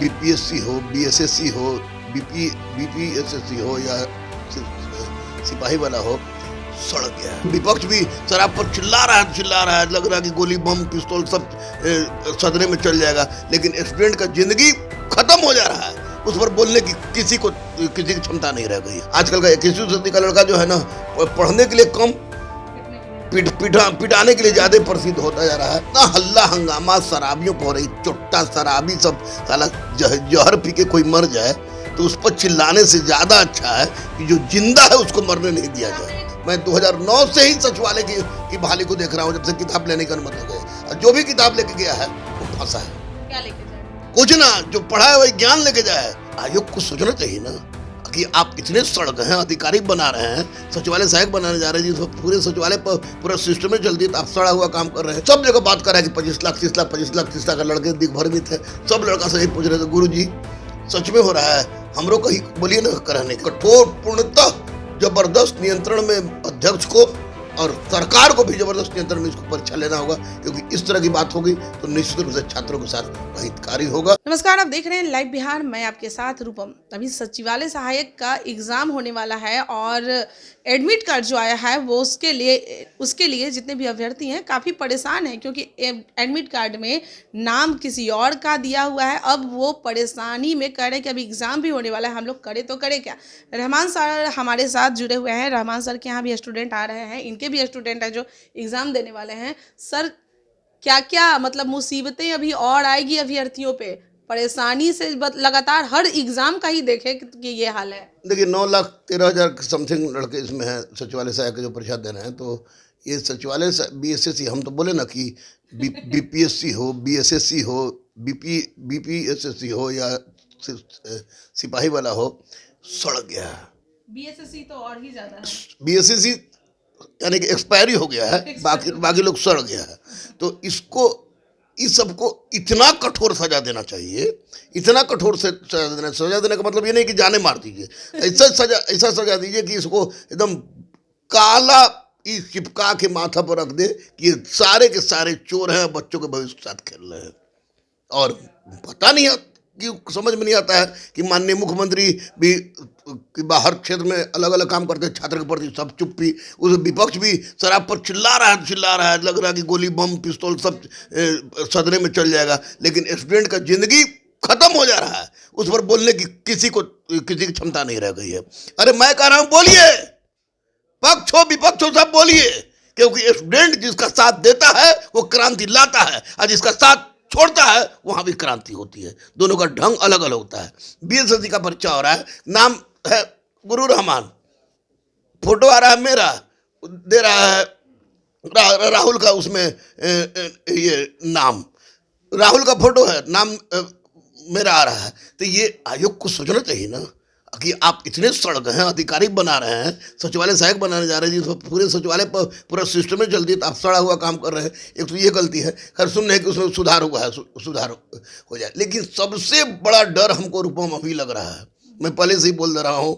BPSC हो, BSSC हो, BPSSC हो या सिपाही वाला हो, सड़ गया है। विपक्ष भी शराब पर चिल्ला रहा है, लग रहा है कि गोली बम पिस्तौल सब सदने में चल जाएगा, लेकिन स्टूडेंट का जिंदगी खत्म हो जा रहा है। उस पर बोलने की किसी की क्षमता नहीं रह गई। आजकल का 21वीं सदी का लड़का जो है ना, पढ़ने के लिए कम, पिटाने के लिए ज्यादा प्रसिद्ध होता जा रहा है। ना हल्ला हंगामा शराबियों को हो रही, चुट्टा शराबी सब साला जहर पी के कोई मर जाए तो उस पर चिल्लाने से ज्यादा अच्छा है कि जो जिंदा है उसको मरने नहीं दिया जाए। मैं 2009 से ही सचिवालय की बहाली को देख रहा हूँ, जब से किताब लेने की अनुमति हो गई। जो भी किताब लेके गया है वो फंसा है। क्या लेके जाए? कुछ ना, जो पढ़ा है वही ज्ञान लेके जाए। आयोग को सोचना चाहिए ना कि आप इतने सड़ गए हैं, अधिकारी बना रहे हैं, सचिवालय सहायक बनाने जा रहे हैं, जी पूरे सचिवालय पर पूरा सिस्टम में चलती है, तो आप सड़ा हुआ काम कर रहे हैं। सब जगह बात कर रहे हैं कि 25 लाख 30 लाख 25 लाख 30 लाख का लड़के दिग्भ्रमित है। सब लड़का से पूछ रहे थे, गुरु जी सच में हो रहा है, हमरो कहीं बोलिए ना कराने। कठोर पूर्णतः जबरदस्त नियंत्रण में अध्यक्ष को और सरकार को भी जबरदस्त नियंत्रण में इसको परीक्षा लेना होगा, क्योंकि इस तरह की बात होगी तो निश्चित रूप से छात्रों के साथ अहितकारी होगा। नमस्कार, आप देख रहे हैं लाइव बिहार, मैं आपके साथ रूपम। अभी सचिवालय सहायक का एग्जाम होने वाला है और एडमिट कार्ड जो आया है वो उसके लिए जितने भी अभ्यर्थी हैं काफ़ी परेशान हैं, क्योंकि एडमिट कार्ड में नाम किसी और का दिया हुआ है। अब वो परेशानी में कह रहे हैं कि अभी एग्ज़ाम भी होने वाला है, हम लोग करें तो करें क्या। रहमान सर हमारे साथ जुड़े हुए हैं। रहमान सर के यहाँ भी स्टूडेंट आ रहे हैं, इनके भी स्टूडेंट हैं जो एग्ज़ाम देने वाले हैं। सर क्या क्या मतलब मुसीबतें अभी और आएगी अभ्यर्थियों पे, परेशानी से लगातार हर एग्जाम का ही देखें कि ये हाल है। देखिए 9,13,000 समथिंग लड़के इसमें हैं सचिवालय सहायक के जो परीक्षा दे रहे हैं। तो ये सचिवालय बीएसएससी, हम तो बोले ना कि बीपीएससी हो, बीएसएससी हो, बीपीएसएससी हो या सिपाही वाला हो, सड़ गया है। बीएसएससी तो और ही ज्यादा है। बीएसएससी यानी कि एक्सपायरी हो गया है, बाकी लोग सड़ गया है। तो इस सबको इतना कठोर सजा देना चाहिए, इतना कठोर से सजा देने का मतलब ये नहीं कि जाने मार दीजिए, ऐसा सजा दीजिए कि इसको एकदम काला चिपका के माथा पर रख दे कि ये सारे के सारे चोर हैं, बच्चों के भविष्य के साथ खेल रहे हैं। और पता नहीं है कि समझ में नहीं आता है कि माननीय मुख्यमंत्री भी कि बाहर क्षेत्र में अलग अलग काम करते हैं, छात्र के प्रति सब चुप्पी। उस विपक्ष भी शराब पर चिल्ला रहा है, लग रहा है कि गोली बम पिस्तौल सब सदने में चल जाएगा, लेकिन स्टूडेंट का जिंदगी खत्म हो जा रहा है। उस पर बोलने की किसी की क्षमता नहीं रह गई है। अरे मैं कह रहा हूं बोलिए, पक्ष हो विपक्ष हो सब बोलिए, क्योंकि स्टूडेंट जिसका साथ देता है वो क्रांति लाता है, और जिसका साथ छोड़ता है वहां भी क्रांति होती है। दोनों का ढंग अलग अलग होता है। बीएसएससी का परीक्षा हो रहा है, नाम है गुरु रहमान, फोटो आ रहा है मेरा, दे रहा है राहुल का, उसमें ये नाम राहुल का फोटो है, नाम मेरा आ रहा है। तो ये आयोग को सोचना चाहिए ना कि आप इतने सड़ गए हैं, अधिकारी बना रहे हैं, सचिवालय सहायक बनाने जा रहे हैं, जी पूरे सचिवालय पर पूरा सिस्टम में चलती है, तो आप सड़ा हुआ काम कर रहे हैं। एक तो ये गलती है। खैर सुनने कि उसमें सुधार हुआ है, सुधार हो जाए। लेकिन सबसे बड़ा डर हमको रूपम अभी लग रहा है, मैं पहले से ही बोल दे रहा हूँ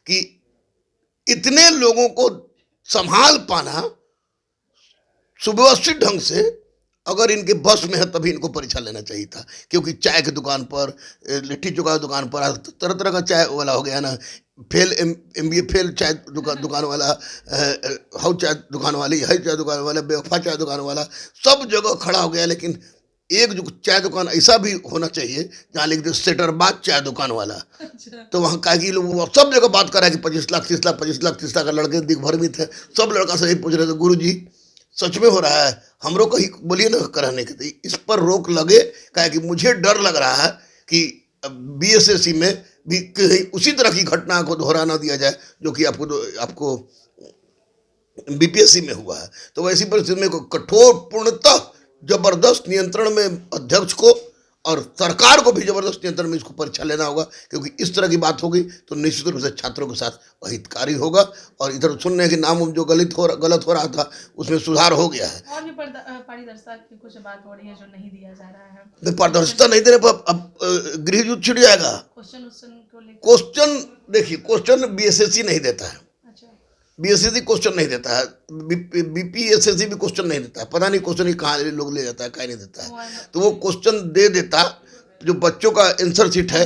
कि इतने लोगों को संभाल पाना सुव्यवस्थित ढंग से अगर इनके बस में है तभी इनको परीक्षा लेना चाहिए था। क्योंकि चाय की दुकान पर, लिट्टी चोखा की दुकान पर तरह तरह का चाय वाला हो गया ना, फेल MBA फेल चाय दुकान वाला, हाउ चाय दुकान वाली, है चाय दुकान वाला, बेवफा चाय दुकान वाला, सब जगह खड़ा हो गया। लेकिन एक जो चाय दुकान ऐसा भी होना चाहिए जहाँ लिख दे सेटरबाद चाय दुकान वाला। तो वहाँ का कि लोग सब जगह बात कर रहे हैं कि 25 लाख 30 लाख 25 लाख 30 लाख का लड़के दिग्भ्रमित है। सब लड़का से पूछ रहे थे, गुरु जी सच में हो रहा है, हमरो कहीं बोलिए ना कराने के। इस पर रोक लगे, क्या कि मुझे डर लग रहा है कि बीएसएससी में भी कहीं उसी तरह की घटना को दोहरा ना दिया जाए जो कि आपको बीपीएससी में हुआ है। तो वैसी परिस्थिति में कठोर पूर्णतः जबरदस्त नियंत्रण में अध्यक्ष को और सरकार को भी जबरदस्त नियंत्रण में इसको परीक्षा लेना होगा, क्योंकि इस तरह की बात होगी तो निश्चित रूप से छात्रों के साथ अहितकारी होगा। और इधर सुनने के नाम जो गलत हो रहा था उसमें सुधार हो गया है। और भी पारदर्शिता की कुछ बात हो रही है जो नहीं दिया जा रहा है। पारदर्शिता नहीं देने पर अब गृह युद्ध छिड़ जाएगा। क्वेश्चन देखिए, क्वेश्चन बीएसएससी नहीं देता है, बीएसएससी क्वेश्चन नहीं देता है, बीपीएसएससी भी क्वेश्चन नहीं देता है। पता नहीं क्वेश्चन ही कहाँ लोग ले जाता है, कहीं नहीं देता है। तो वो क्वेश्चन दे देता जो बच्चों का आंसर शीट है,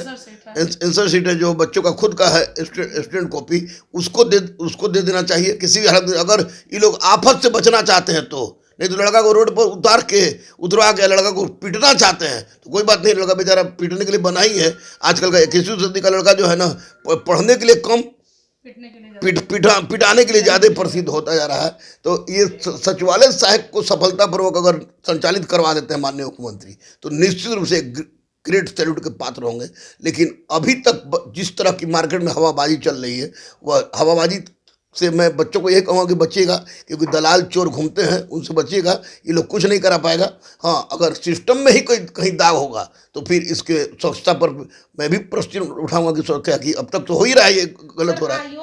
आंसर शीट है जो बच्चों का खुद का है, स्टूडेंट कॉपी, उसको दे देना चाहिए किसी भी हालत में, अगर ये लोग आफत से बचना चाहते हैं तो। नहीं तो लड़का को रोड पर उतरवा के लड़का को पीटना चाहते हैं तो कोई बात नहीं, लड़का बेचारा पीटने के लिए बना ही है। आजकल का 21वीं सदी का लड़का जो है ना, पढ़ने के लिए कम, पिटाने के लिए ज़्यादा प्रसिद्ध होता जा रहा है। तो ये सचिवालय सहायक को सफलतापूर्वक अगर संचालित करवा देते हैं माननीय मुख्यमंत्री तो निश्चित रूप से ग्रेट सैल्यूट के पात्र होंगे। लेकिन अभी तक जिस तरह की मार्केट में हवाबाजी चल रही है, वह हवाबाजी से मैं बच्चों को यही कहूँगा कि बचिएगा, क्योंकि दलाल चोर घूमते हैं, उनसे बचिएगा। ये लोग कुछ नहीं करा पाएगा। हाँ, अगर सिस्टम में ही कोई कहीं दाग होगा तो फिर इसके स्वच्छता पर मैं भी प्रश्न उठाऊंगा कि क्या कि अब तक तो हो ही रहा है, ये गलत हो रहा है।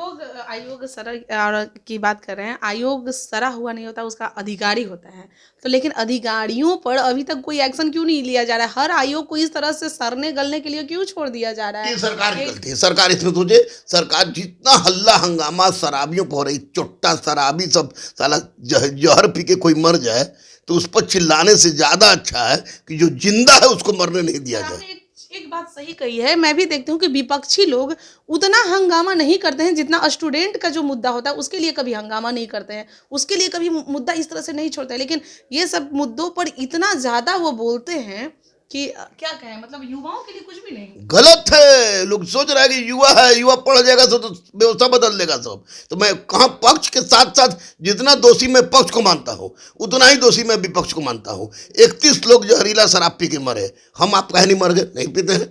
आयोग सरा की बात कर रहे हैं, आयोग सरा हुआ नहीं होता, उसका अधिकारी होता है। तो लेकिन अधिकारियों पर अभी तक कोई एक्शन क्यों नहीं लिया जा रहा है? हर आयोग को इस तरह से सरने गलने के लिए क्यों छोड़ दिया जा रहा है? ये सरकार की गलती है। सरकार इसमें सोचे, सरकार जितना हल्ला हंगामा शराबियों पर हो रही, चुट्टा शराबी सब साला जहर पी के कोई मर जाए तो उस पर चिल्लाने से ज्यादा अच्छा है कि जो जिंदा है उसको मरने नहीं दिया जाए। एक बात सही कही है, मैं भी देखती हूँ कि विपक्षी लोग उतना हंगामा नहीं करते हैं जितना स्टूडेंट का जो मुद्दा होता है उसके लिए कभी हंगामा नहीं करते हैं, उसके लिए कभी मुद्दा इस तरह से नहीं छोड़ते हैं। लेकिन ये सब मुद्दों पर इतना ज़्यादा वो बोलते हैं कि क्या कहें, मतलब युवाओं के लिए कुछ भी नहीं। गलत है। लोग सोच रहा है कि युवा है, युवा पढ़ जाएगा तो व्यवस्था बदल देगा सब। तो मैं कहाँ पक्ष के साथ साथ जितना दोषी मैं पक्ष को मानता हूँ उतना ही दोषी मैं विपक्ष को मानता हूँ। 31 लोग जहरीला शराब पी के मरे, हम आप कहे नहीं मर गए? नहीं पीते हैं,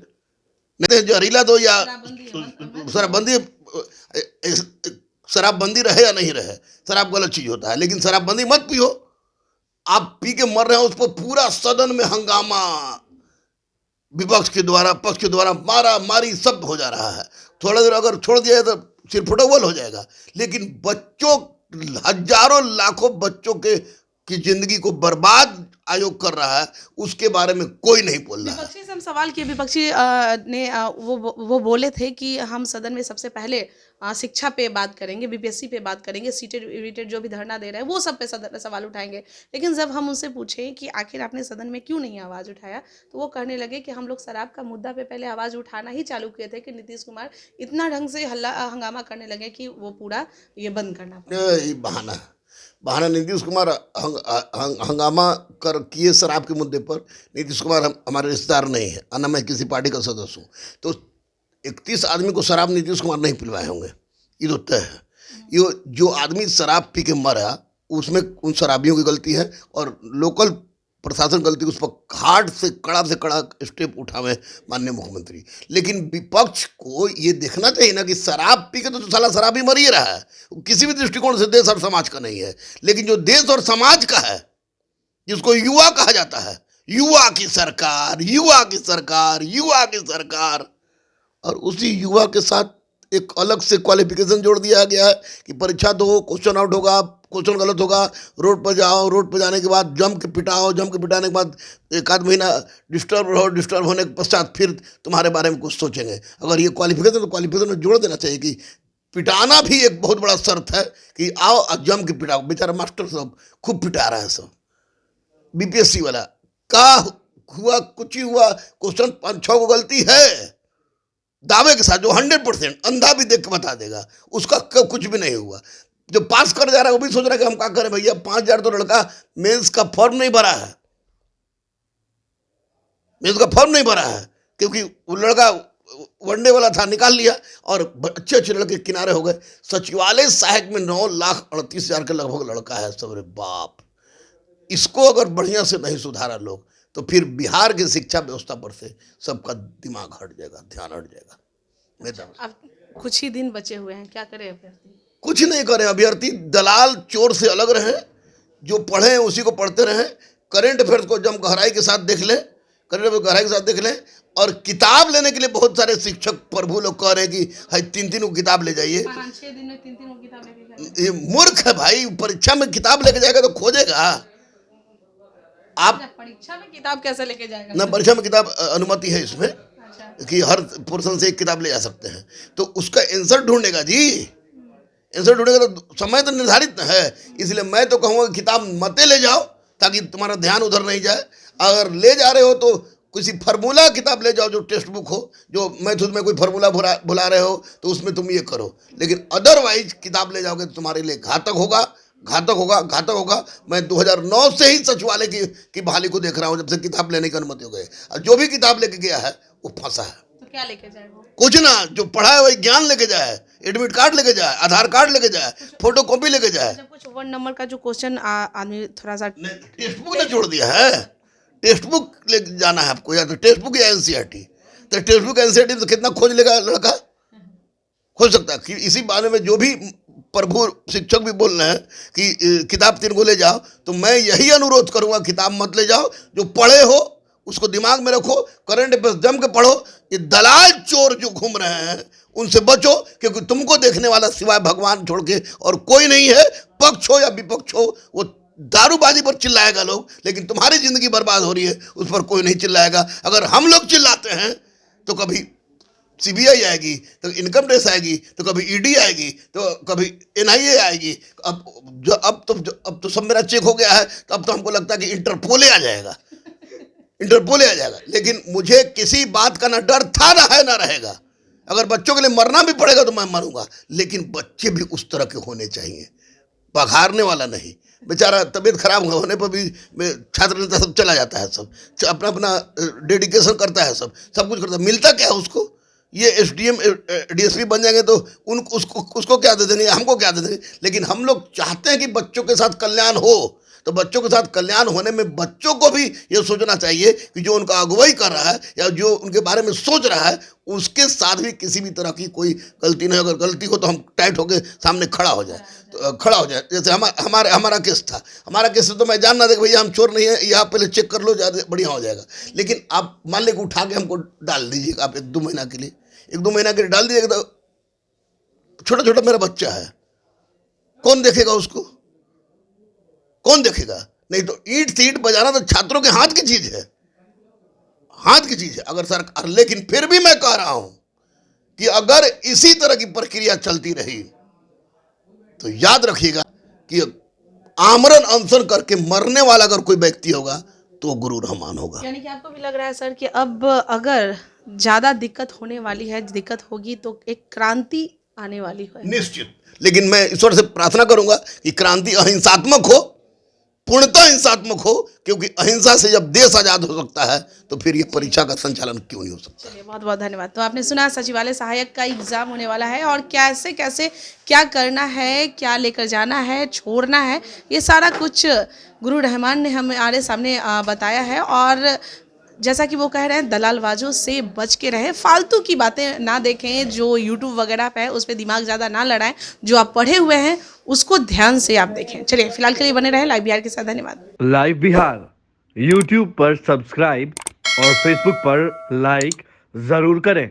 नहीं जहरीला दो या शराबबंदी, शराबबंदी रहे या नहीं रहे, शराब गलत चीज होता है, लेकिन शराबबंदी मत पियो। आप पी के मर रहे हैं, उस पर पूरा सदन में हंगामा, विपक्ष के द्वारा पक्ष के द्वारा मारा मारी सब हो जा रहा है। थोड़ा देर अगर छोड़ दिया तो सिर फुटबॉल हो जाएगा। लेकिन बच्चों, हजारों लाखों बच्चों की जिंदगी को बर्बाद आयोग कर रहा है, उसके बारे में कोई नहीं बोल रहा है। विपक्षी से हम सवाल किए, विपक्षी ने वो बोले थे कि हम सदन में सबसे पहले शिक्षा पे बात करेंगे, बीपीएससी पे बात करेंगे, सीटेड वीटेड जो भी धरना दे रहे हैं वो सब पे सवाल उठाएंगे। लेकिन जब हम उनसे पूछे कि आखिर आपने सदन में क्यों नहीं आवाज़ उठाया, तो वो कहने लगे कि हम लोग शराब का मुद्दा पे पहले आवाज़ उठाना ही चालू किए थे कि नीतीश कुमार इतना ढंग से हंगामा करने लगे कि वो पूरा ये बंद करना पड़ा। बहाना नीतीश कुमार हंगामा कर किए शराब के मुद्दे पर। नीतीश कुमार हमारे रिश्तेदार नहीं है, ना मैं किसी पार्टी का सदस्य हूँ। तो 31 आदमी को शराब नीतीश कुमार नहीं पिलवाए होंगे, ये तो तय है। ये जो आदमी शराब पी के मरा उसमें उन शराबियों की गलती है और लोकल प्रशासन गलती, उस पर हार्ड से कड़ा स्टेप उठावे माननीय मुख्यमंत्री। लेकिन विपक्ष को ये देखना चाहिए ना कि शराब पी के तो साला शराबी मर ही रहा है, किसी भी दृष्टिकोण से देश और समाज का नहीं है। लेकिन जो देश और समाज का है, जिसको युवा कहा जाता है, युवा की सरकार, युवा की सरकार, युवा की सरकार, और उसी युवा के साथ एक अलग से क्वालिफिकेशन जोड़ दिया गया है कि परीक्षा दो, क्वेश्चन आउट होगा, क्वेश्चन गलत होगा, रोड पर जाओ, रोड पर जाने के बाद जम के पिटाओ, जम के पिटाने के बाद एक आध महीना डिस्टर्ब रहो, डिस्टर्ब होने के पश्चात फिर तुम्हारे बारे में कुछ सोचेंगे। अगर ये क्वालिफिकेशन तो क्वालिफिकेशन में जोड़ देना चाहिए कि पिटाना भी एक बहुत बड़ा शर्त है कि आओ और जम के पिटाओ। बेचारा मास्टर सब खूब पिटा रहा है सब। बीपीएससी वाला का हुआ, कुछ ही हुआ, क्वेश्चन 5-6 को गलती है दावे के साथ, जो 100% अंधा भी देख के बता देगा, उसका कुछ भी नहीं हुआ। जो पास कर जा रहा है वो भी सोच रहा है कि हम क्या करें भैया, 5,000 तो लड़का मेंस का फॉर्म नहीं भरा है, मेंस का फॉर्म नहीं भरा है क्योंकि वो लड़का वनडे वाला था, निकाल लिया और अच्छे अच्छे लड़के किनारे हो गए। सचिवालय सहायक में 9,38,000 के लगभग लड़का है सब। रे बाप, इसको अगर बढ़िया से नहीं सुधारा लोग तो फिर बिहार की शिक्षा व्यवस्था पर से सबका दिमाग हट जाएगा, ध्यान हट जाएगा। अब कुछ ही दिन बचे हुए हैं, क्या करें अभ्यर्थी? कुछ नहीं करें अभ्यर्थी, दलाल चोर से अलग रहे, जो पढ़े हैं उसी को पढ़ते रहें। करेंट अफेयर्स को जम गहराई के साथ देख लें, करेंट अफेयर्स गहराई के साथ देख लें। और किताब लेने के लिए बहुत सारे शिक्षक प्रभु लोग कह रहे हैं कि हाई 3-3 किताब ले जाइए। 5-6 दिन में 3-3 किताब लेके ये मूर्ख है भाई, परीक्षा में किताब लेके जाएगा तो खोजेगा। आप परीक्षा में किताब कैसे लेके जाएगा? ना, परीक्षा में किताब अनुमति है इसमें कि हर पोर्शन से एक किताब ले जा सकते हैं, तो उसका आंसर ढूंढेगा जी, आंसर ढूंढेगा तो समय तो निर्धारित है। इसलिए मैं तो कहूँगा किताब मत ले जाओ ताकि तुम्हारा ध्यान उधर नहीं जाए। अगर ले जा रहे हो तो किसी फार्मूला किताब ले जाओ जो टेक्स्ट बुक हो, जो मैथ्स में कोई फार्मूला भुला रहे हो तो उसमें तुम ये करो, लेकिन अदरवाइज किताब ले जाओगे तो तुम्हारे लिए घातक होगा, घातक होगा, घातक होगा। मैं 2009 से ही सचिवालय की बहाली को देख रहा हूँ, जब से किताब लेने की अनुमति हो गई, और जो भी किताब लेके गया है वो फंसा है। तो क्या लेके जाए वो? कुछ ना, जो पढ़ा है वही ज्ञान लेके जाए, एडमिट कार्ड लेके जाए, आधार कार्ड लेके जाए, फोटो कॉपी लेके जाए। जब कुछ 1 नंबर का जो क्वेश्चन आदमी थोड़ा सा टेक्स्ट बुक ने जोड़ दिया है, टेक्स्ट बुक ले जाना है आपको, या तो टेक्स्ट बुक या एनसीईआरटी। तो टेक्स्ट बुक एनसीईआरटी तो कितना खोज लेगा लड़का, खोज सकता है। कि इसी बारे में जो भी प्रभु शिक्षक भी बोल रहे हैं कि किताब 3 को ले जाओ, तो मैं यही अनुरोध करूंगा, किताब मत ले जाओ। जो पढ़े हो उसको दिमाग में रखो, करंट अफेयर्स जम के पढ़ो। ये दलाल चोर जो घूम रहे हैं उनसे बचो, क्योंकि तुमको देखने वाला सिवाय भगवान छोड़ के और कोई नहीं है। पक्ष हो या विपक्ष हो, वो दारूबाजी पर चिल्लाएगा लोग, लेकिन तुम्हारी जिंदगी बर्बाद हो रही है उस पर कोई नहीं चिल्लाएगा। अगर हम लोग चिल्लाते हैं तो कभी सीबीआई आएगी, तो इनकम टैक्स आएगी, तो कभी ईडी आएगी, तो कभी एनआईए आएगी। अब तो सब मेरा चेक हो गया है, तो अब तो हमको लगता है कि इंटरपोले आ जाएगा, इंटरपोले आ जाएगा। लेकिन मुझे किसी बात का ना डर था, ना है, ना रहेगा। अगर बच्चों के लिए मरना भी पड़ेगा तो मैं मरूंगा, लेकिन बच्चे भी उस तरह के होने चाहिए, पघारने वाला नहीं। बेचारा तबीयत खराब होने पर भी छात्र नेता सब चला जाता है, सब अपना अपना डेडिकेशन करता है, सब कुछ करता है। मिलता क्या है उसको? ये एसडीएम डीएसपी बन जाएंगे तो उसको क्या दे देंगे, हमको क्या दे देंगे। लेकिन हम लोग चाहते हैं कि बच्चों के साथ कल्याण हो, तो बच्चों के साथ कल्याण होने में बच्चों को भी ये सोचना चाहिए कि जो उनका अगुवाई कर रहा है या जो उनके बारे में सोच रहा है, उसके साथ भी किसी भी तरह की कोई गलती नहीं। अगर गलती हो तो हम टाइट होकर सामने खड़ा हो जाए, तो खड़ा हो जाए। जैसे हमारा केस था, हमारा केस तो मैं जानना था कि भैया हम चोर नहीं है, यहाँ पहले चेक कर लो, ज़्यादा बढ़िया हो जाएगा। लेकिन आप मान लें कि उठा के हमको डाल दीजिएगा, आप 1-2 महीना के लिए, 1-2 महीना के लिए डाल दीजिएगा, तो छोटा छोटा मेरा बच्चा है, कौन देखेगा उसको, कौन देखेगा? नहीं तो ईंट सीट बजाना तो छात्रों के हाथ की चीज है, हाथ की चीज है। अगर सरकार, लेकिन फिर भी मैं कह रहा हूं कि अगर इसी तरह की प्रक्रिया चलती रही तो याद रखिएगा कि आमरण अनशन करके मरने वाला अगर कोई व्यक्ति होगा तो गुरु रहमान होगा। यानी कि आपको भी लग रहा है सर कि अब अगर ज़्यादा दिक्कत होने वाली है, दिक्कत होगी तो एक क्रांति आने वाली है निश्चित। लेकिन मैं ईश्वर से प्रार्थना करूंगा कि क्रांति अहिंसात्मक हो, पूर्णतः हिंसात्मक हो, क्योंकि अहिंसा से जब देश आजाद हो सकता है तो फिर ये परीक्षा का संचालन क्यों नहीं हो सकता। चलिए, बहुत बहुत धन्यवाद। तो आपने सुना सचिवालय सहायक का एग्जाम होने वाला है और कैसे कैसे क्या करना है, क्या लेकर जाना है, छोड़ना है, ये सारा कुछ गुरु रहमान ने हमारे सामने बताया है। और जैसा कि वो कह रहे हैं, दलालबाजों से बच के रहें, फालतू की बातें ना देखें, जो यूट्यूब वगैरह पे है उस पर दिमाग ज़्यादा ना लड़ाएं, जो आप पढ़े हुए हैं उसको ध्यान से आप देखें। चलिए, फिलहाल के लिए बने रहें लाइव बिहार के साथ। धन्यवाद। लाइव बिहार यूट्यूब पर सब्सक्राइब और फेसबुक पर लाइक ज़रूर करें।